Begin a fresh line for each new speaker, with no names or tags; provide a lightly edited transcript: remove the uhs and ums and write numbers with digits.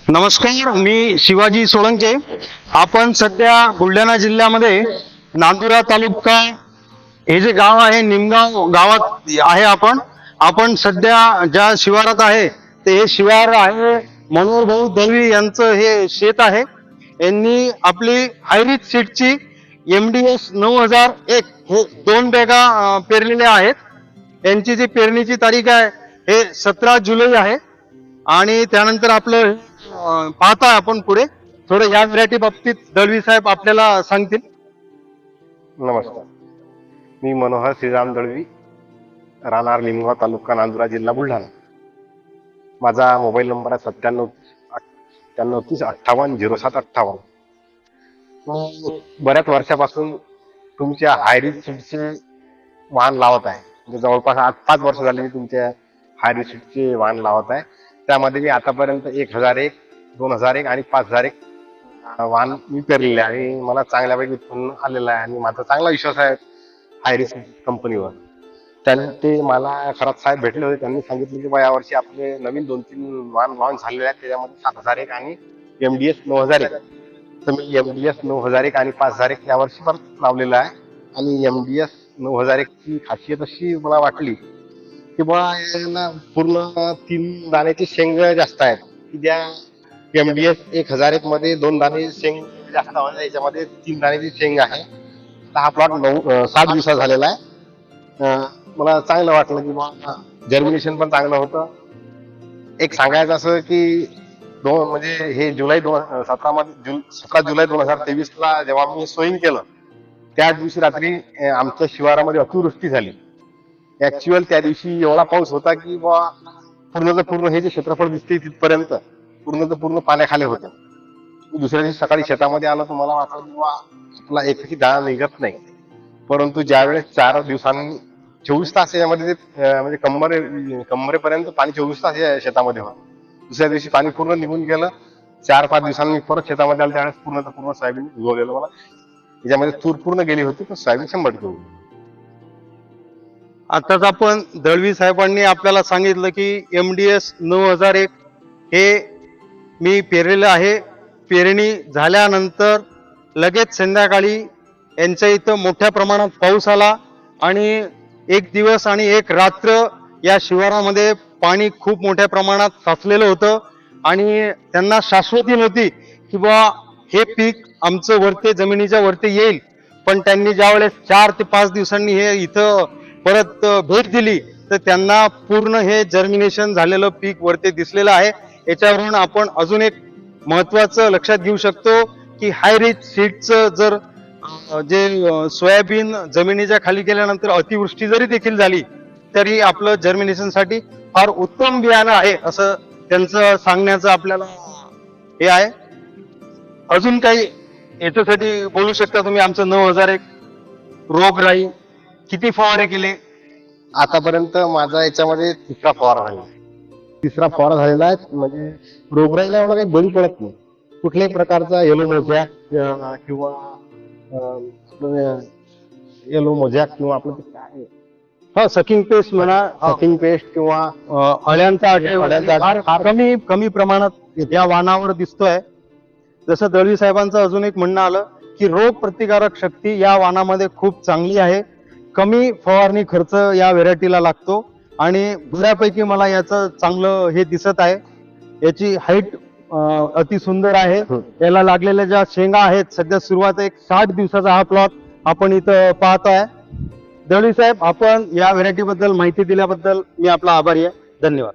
नमस्कार, मी शिवाजी सोळंके। आपण सध्या बुलढाणा जिल्ह्यामध्ये नांदुरा तालुका हे जे गाव आहे निमगाव गावात आहे। आपण सध्या ज्या शिवारात आहे ते हे शिवार आहे मनोहर भाऊ दळवी यांचं हे शेत आहे। यांनी आपली हायरिच सीडची MDS 9001 हे 2 बॅगा पेरलेल्या आहेत। यांची जी पेरणीची तारीख आहे हे 17 जुलै आहे। आणि त्यानंतर आपलं पाहता आपण पुढे थोडं या व्हरायटी बाबतीत दळवी साहेब आपल्याला सांगतील।
नमस्कार, मी मनोहर श्रीराम दळवी, राहणार निमगाव तालुका नांदुरा जिल्हा बुलढाणा। माझा मोबाईल नंबर आहे 9793580758। बऱ्याच वर्षापासून तुमच्या हायरिच सीडचे वाहन लावत आहे। म्हणजे जवळपास 5 वर्ष झाली मी तुमच्या हायरिच सीडचे वाहन लावत आहे। त्यामध्ये मी आतापर्यंत 1001, 2001 आणि 5001 वाहन मी पेरलेले आहे आणि मला चांगल्यापैकी उत्पन्न आलेलं आहे आणि माझा चांगला विश्वास आहे हायरिच कंपनीवर। ते मला खरात साहेब भेटले होते, त्यांनी सांगितले की बा यावर्षी आपले नवीन 2-3 वाहन लॉन्च झालेले आहेत, त्याच्यामध्ये 7001 आणि MDS 9001। तर मी MDS 9001 आणि 5001 यावर्षी परत लावलेलं आहे। आणि MDS 9001 ची खासियत अशी मला वाटली की बा याला पूर्ण 3 दाण्याची शेंग जास्त आहेत, की ज्या MDS 1001 मध्ये 2 दाणे शेंग जास्त आहे, याच्यामध्ये 3 दाण्याची शेंग आहे। तर हा प्लॉट 7 दिवसात झालेला आहे। मला चांगलं वाटलं की बा जर्मिनेशन पण चांगलं होतं। एक सांगायचं असं की म्हणजे हे 17 जुलै 2023 ला जेव्हा मी सोईंग केलं त्या दिवशी रात्री आमच्या शिवारामध्ये अतिवृष्टी झाली। ऍक्च्युअल त्या दिवशी एवढा पाऊस होता की बा पूर्ण हे जे क्षेत्रफळ दिसते तिथपर्यंत पूर्ण पाण्याखाली होतं। दुसऱ्या दिवशी सकाळी शेतामध्ये आलं तर मला वाटलं की बा आपला एकही दाणा निघत नाही, परंतु ज्यावेळेस 4 दिवसांनी 24 तास यामध्ये म्हणजे कमरेपर्यंत पाणी 24 तास या शेतामध्ये होतं। दुसऱ्या दिवशी पाणी पूर्ण निघून गेलं। 4-5 दिवसांनी परत शेतामध्ये आलं, त्यावेळेस पूर्ण सोयाबीन उगवलेलं मला याच्यामध्ये तूर पूर्ण गेली होती, पण सोयाबीन 100% उगवली।
आताच आपण दळवी साहेबांनी आपल्याला सांगितलं की MDS 9001 हे मी पेरलेलं आहे। पेरणी झाल्यानंतर लगेच संध्याकाळी यांच्या इथं मोठ्या प्रमाणात पाऊस आला आणि 1 दिवस आणि 1 रात्र या शिवारामध्ये पाणी खूप मोठ्या प्रमाणात साचलेलं होतं आणि त्यांना शाश्वती नव्हती की बा हे पीक आमचं वरते जमिनीच्या वरती येईल। पण त्यांनी ज्यावेळेस 4 ते 5 दिवसांनी हे इथं परत भेट दिली तर त्यांना पूर्ण हे जर्मिनेशन झालेलं पीक वरती दिसलेलं आहे। याच्यावरून आपण अजून एक महत्वाचं लक्षात घेऊ शकतो की हायरिच सीडचं जर जे सोयाबीन जमिनीच्या खाली गेल्यानंतर अतिवृष्टी जरी देखील झाली तरी आपलं जर्मिनेशन साठी फार उत्तम बियाणं आहे असं त्यांचं सांगण्याचं आपल्याला हे आहे। अजून काही याच्यासाठी बोलू शकता तुम्ही? आमचं 9001 रोगराई किती फवारे केले?
आतापर्यंत माझा याच्यामध्ये तिसरा फवारा झालेला आहे। म्हणजे रोगराईला एवढा काही बळी पडत नाही। कुठल्याही प्रकारचा येलो मोजॅक किंवा आपलं काय
सकिंग पेस्ट म्हणा,
सकिंग पेस्ट किंवा
अळ्यांचा कमी प्रमाणात या वाहनावर दिसतोय। जसं दळवी साहेबांचं अजून एक म्हणणं आलं की रोग प्रतिकारक शक्ती या वाहनामध्ये खूप चांगली आहे। कमी फवारणी खर्च या व्हेरायटीला लागतो आणि बऱ्यापैकी मला याचं चांगलं हे दिसत आहे। याची हाईट अति सुंदर आहे। याला लागलेल्या ज्या शेंगा आहेत, सध्या सुरुवात 60 दिवसाचा हा प्लॉट आपण इथं पाहतोय। दळवी साहेब, आपण या व्हेरायटी बद्दल माहिती दिल्याबद्दल मी आपला आभारी आहे। धन्यवाद।